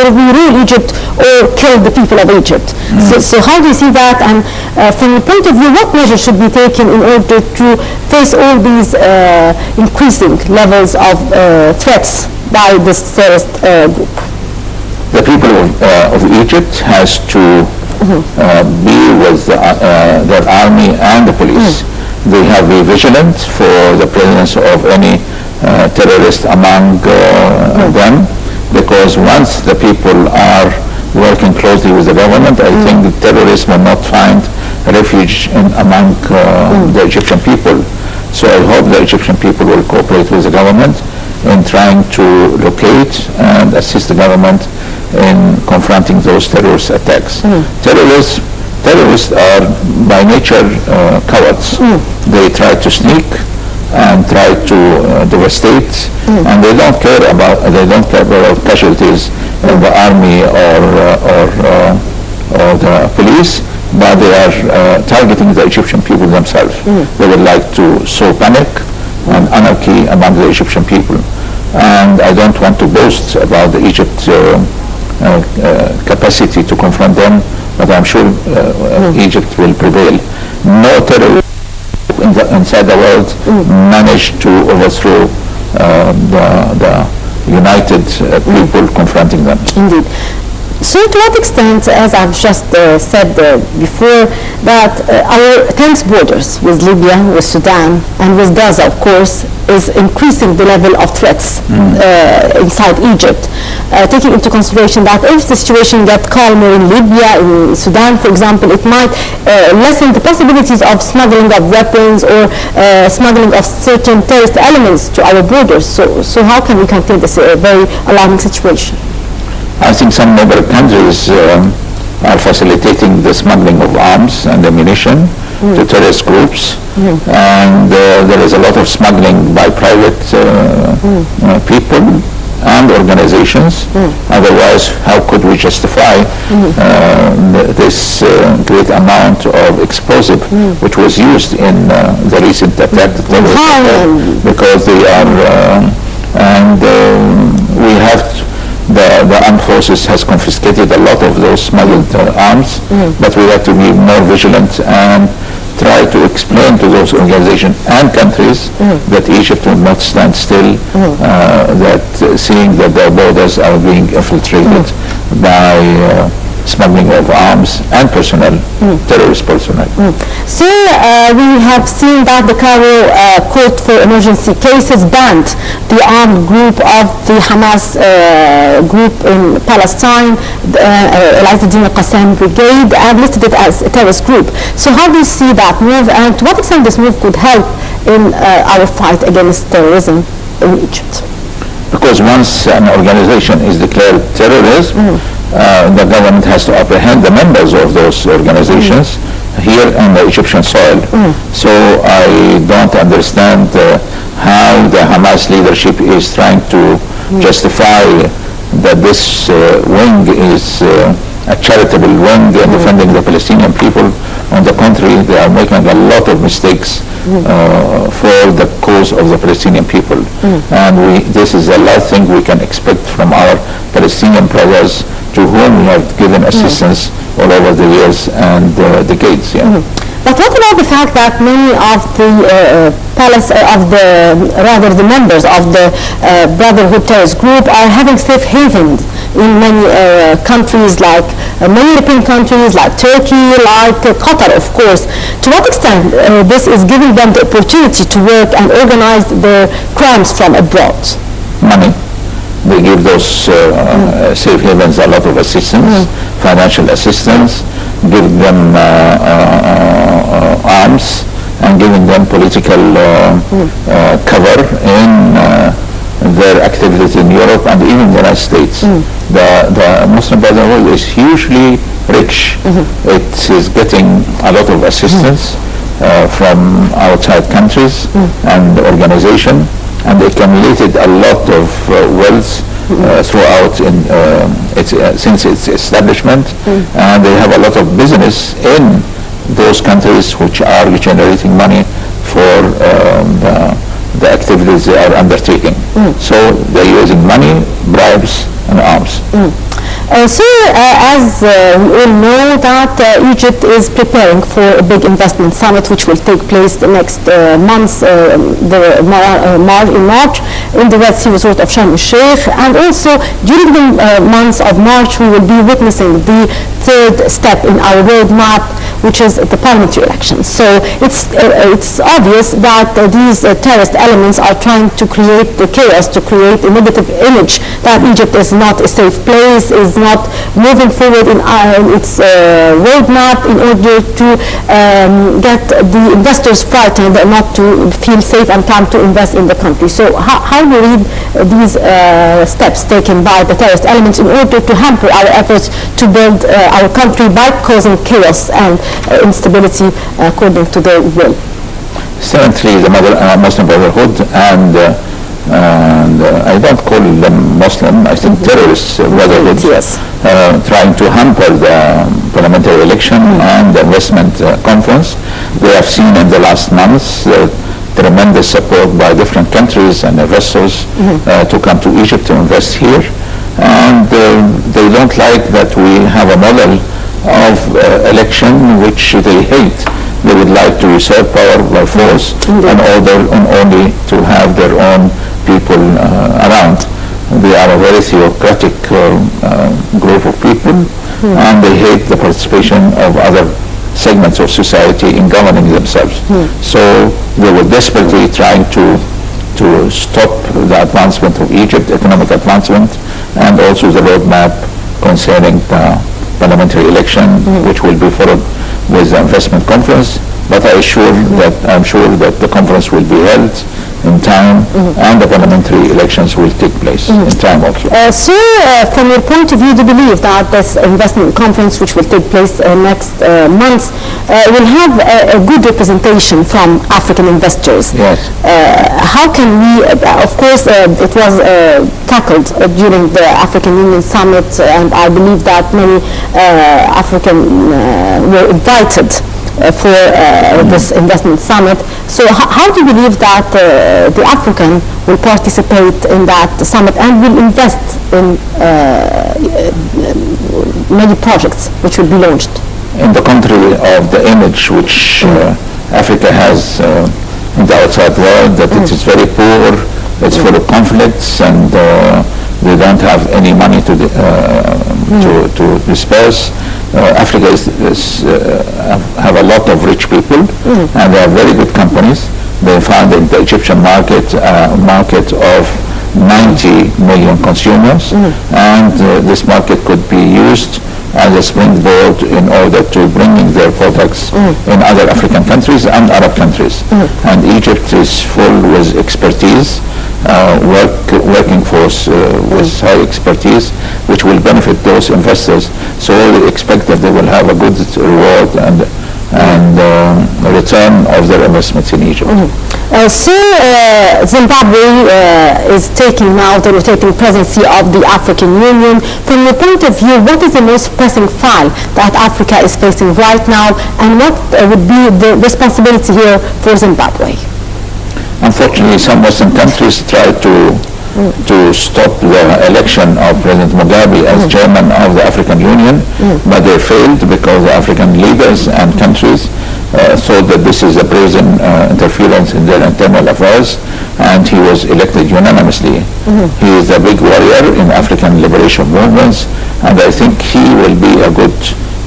will we rule Egypt or kill the people of Egypt? So how do you see that? And from your point of view, what measures should be taken in order to face all these increasing levels of threats by this terrorist group? The people of Egypt has to be with their army and the police. They have to be vigilant for the presence of any terrorist among them, because once the people are working closely with the government, I think the terrorists will not find refuge among the Egyptian people. So I hope the Egyptian people will cooperate with the government in trying to locate and assist the government in confronting those terrorist attacks. Terrorists are by nature cowards. They try to sneak and try to devastate, and they don't care about casualties in the army or the police, but they are targeting the Egyptian people themselves. They would like to sow panic and anarchy among the Egyptian people. And I don't want to boast about the Egypt capacity to confront them, but I'm sure Egypt will prevail. No terrorist inside the world managed to overthrow the united people confronting them. Indeed. So to what extent, as I've just said before, that our tense borders with Libya, with Sudan, and with Gaza, of course, is increasing the level of threats inside Egypt, taking into consideration that if the situation gets calmer in Libya, in Sudan, for example, it might lessen the possibilities of smuggling of weapons or smuggling of certain terrorist elements to our borders. So how can we contain this very alarming situation? I think some neighboring countries are facilitating the smuggling of arms and ammunition to terrorist groups, and there is a lot of smuggling by private people and organizations. Otherwise, how could we justify this great amount of explosive which was used in the recent attack, because they are, and we have the armed forces has confiscated a lot of those smuggled arms, but we have to be more vigilant and try to explain to those organizations and countries that Egypt will not stand still, that seeing that their borders are being infiltrated by smuggling of arms and personnel, terrorist personnel. So we have seen that the Cairo Court for Emergency Cases banned the armed group of the Hamas group in Palestine, Al-Din al-Qassam Brigade, and listed it as a terrorist group. So how do you see that move, and to what extent this move could help in our fight against terrorism in Egypt? Because once an organization is declared terrorism, the government has to apprehend the members of those organizations here on the Egyptian soil. So I don't understand how the Hamas leadership is trying to justify that this wing is a charitable wing defending the Palestinian people. On the contrary, they are making a lot of mistakes for the cause of the Palestinian people. And this is the last thing we can expect from our Palestinian brothers, to whom we have given assistance all over the years and decades. But what about the fact that many of the the members of the Brotherhood terrorist group are having safe havens in many countries, like many European countries, like Turkey, like Qatar, of course. To what extent this is giving them the opportunity to work and organize their crimes from abroad? Money. They give those safe havens a lot of assistance, financial assistance, giving them arms, and giving them political cover in their activities in Europe and even the United States. The Muslim Brotherhood is hugely rich. It is getting a lot of assistance from outside countries and organizations, and they accumulated a lot of wealth throughout since its establishment, and they have a lot of business in those countries which are generating money for the activities they are undertaking. So they're using money, bribes, and arms. As we all know that Egypt is preparing for a big investment summit which will take place the next month, in March, in the Red Sea resort of Sharm el-Sheikh. And also during the month of March we will be witnessing the third step in our roadmap, which is the parliamentary elections. So it's obvious that these terrorist elements are trying to create the chaos, to create a negative image that Egypt is not a safe place, is not moving forward in its roadmap in order to get the investors frightened, not to feel safe and calm to invest in the country. So how do you read these steps taken by the terrorist elements in order to hamper our efforts to build our country by causing chaos and instability according to their will? Certainly the Muslim Brotherhood and I don't call them Muslim, I think terrorists brotherhood, yes. Trying to hamper the parliamentary election and the investment conference. They have seen in the last months tremendous support by different countries and investors to come to Egypt to invest here. And they don't like that we have a model of election which they hate. They would like to usurp power by force in order only to have their own people around. They are a very theocratic group of people, and they hate the participation of other segments of society in governing themselves. So they were desperately trying to stop the advancement of Egypt, economic advancement, and also the roadmap concerning the parliamentary election, which will be followed with the investment conference. But I'm sure that the conference will be held in time, and the parliamentary elections will take place in time also. So, from your point of view, do you believe that this investment conference, which will take place next month, will have a good representation from African investors? Yes. How can we, of course, it was tackled during the African Union Summit, and I believe that many African were invited for this investment summit. So how do you believe that the African will participate in that summit and will invest in many projects which will be launched? In the contrary of the image which Africa has in the outside world, that it is very poor, it's full of conflicts, and they don't have any money to disperse. Africa have a lot of rich people, and they have very good companies. They found in the Egyptian market market of 90 million consumers, and this market could be used as a springboard in order to bring in their products in other African countries and Arab countries. And Egypt is full with expertise, working force with high expertise, which will benefit those investors. So we expect that they will have a good reward and return of their investments in Egypt. Zimbabwe is taking now the rotating presidency of the African Union. From your point of view, what is the most pressing file that Africa is facing right now, and what would be the responsibility here for Zimbabwe? Unfortunately, some Western countries tried to stop the election of President Mugabe as chairman of the African Union, but they failed because the African leaders and countries thought that this is a brazen interference in their internal affairs, and he was elected unanimously. He is a big warrior in African liberation movements, and I think he will be a good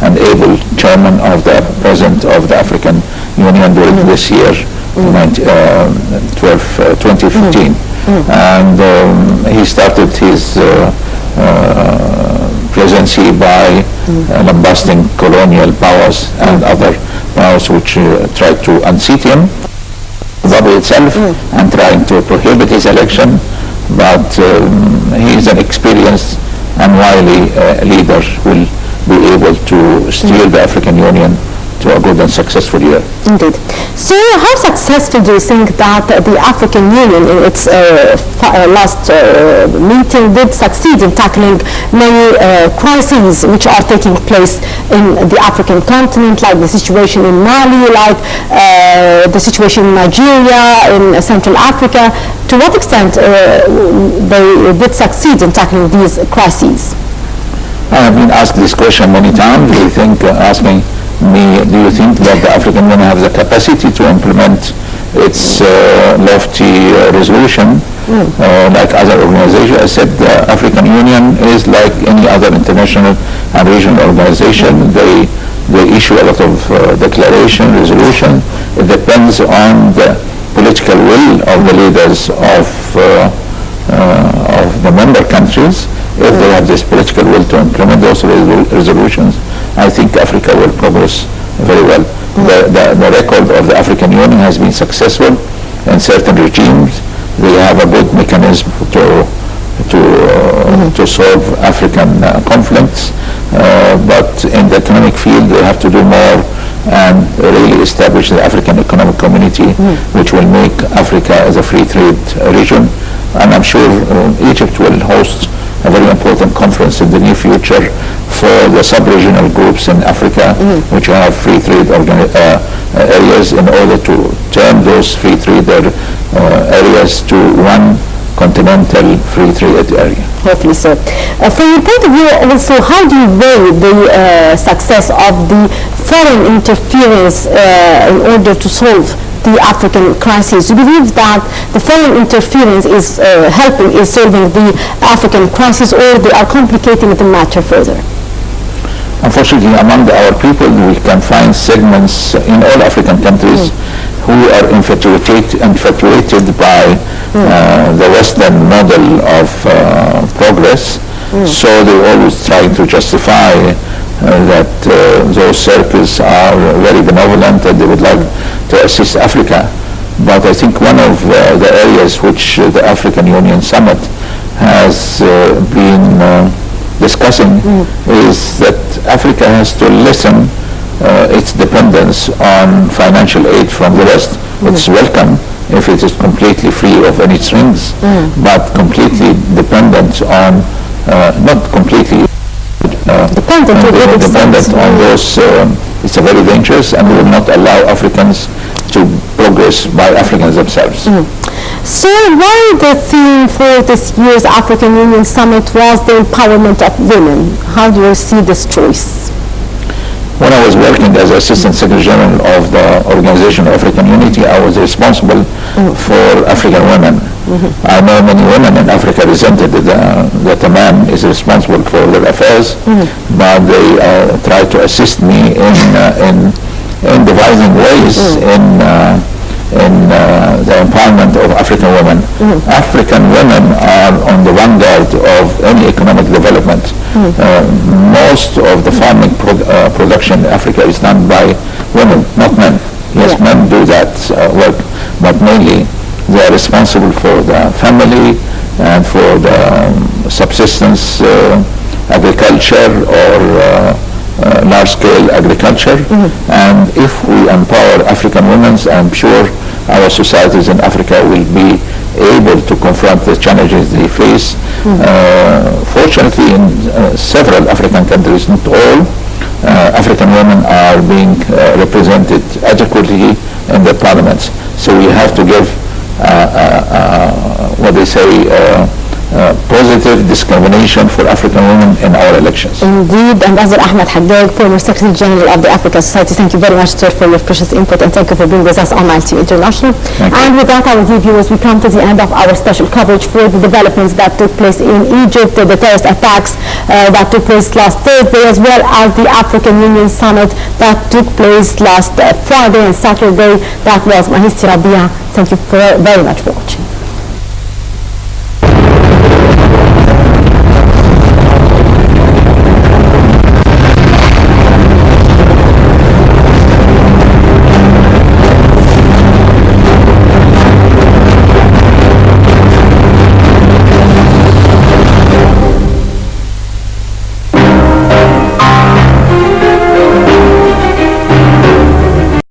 and able chairman of the president of the African Union during this year, 2015. And he started his presidency by lambasting colonial powers and other powers which tried to unseat him, Zimbabwe itself, and trying to prohibit his election. But he is an experienced and wily leader who will be able to steer the African Union to a good and successful year. Indeed. So how successful do you think that the African Union in its last meeting did succeed in tackling many crises which are taking place in the African continent, like the situation in Mali, like the situation in Nigeria, in Central Africa? To what extent they did succeed in tackling these crises? I have been asked this question many times. They think, asking me, do you think that the African Union have the capacity to implement its lofty resolution like other organizations? I said the African Union is like any other international and regional organization. They issue a lot of declaration, resolution. It depends on the political will of the leaders of the member countries. If they have this political will to implement those resolutions, I think Africa will progress very well. The record of the African Union has been successful in certain regimes. They have a good mechanism to solve African conflicts, but in the economic field they have to do more and really establish the African Economic Community, which will make Africa as a free trade region. And I'm sure Egypt will host a very important conference in the near future for the sub-regional groups in Africa, which have free trade areas, in order to turn those free trade areas to one continental free trade area. Hopefully so. From your point of view also, how do you weigh the success of the foreign interference in order to solve the African crisis? Do you believe that the foreign interference is helping in solving the African crisis, or they are complicating the matter further? Unfortunately, among our people, we can find segments in all African countries who are infatuated by the Western model of progress. So they always try to justify that those circles are very benevolent and they would like to assist Africa. But I think one of the areas which the African Union Summit has been discussing is that Africa has to lessen its dependence on financial aid from the West. It's welcome if it is completely free of any strings, but completely dependent on, not completely dependent on those, it's a very dangerous, and will not allow Africans to progress by Africans themselves. So why the theme for this year's African Union Summit was the empowerment of women? How do you see this choice? When I was working as Assistant Secretary General of the Organization of African Unity, I was responsible for African women. I know many women in Africa resented that a man is responsible for their affairs, but they tried to assist me in devising ways in the empowerment of African women. African women are on the vanguard of any economic development. Most of the farming production in Africa is done by women, not men. Yes, men do that work, but mainly they are responsible for the family and for the subsistence agriculture or large-scale agriculture. And if we empower African women, I'm sure our societies in Africa will be able to confront the challenges they face. Fortunately, in several African countries, not all, African women are being represented adequately in their parliaments. So we have to give what they say positive discrimination for African women in our elections. Indeed, Ambassador Ahmed Hagag, former Secretary General of the African Society, thank you very much, sir, for your precious input, and thank you for being with us on Nile TV International. And with that, our dear viewers, we come to the end of our special coverage for the developments that took place in Egypt, the terrorist attacks that took place last Thursday, as well as the African Union Summit that took place last Friday and Saturday. That was Mahis Rabia. Thank you very much for watching.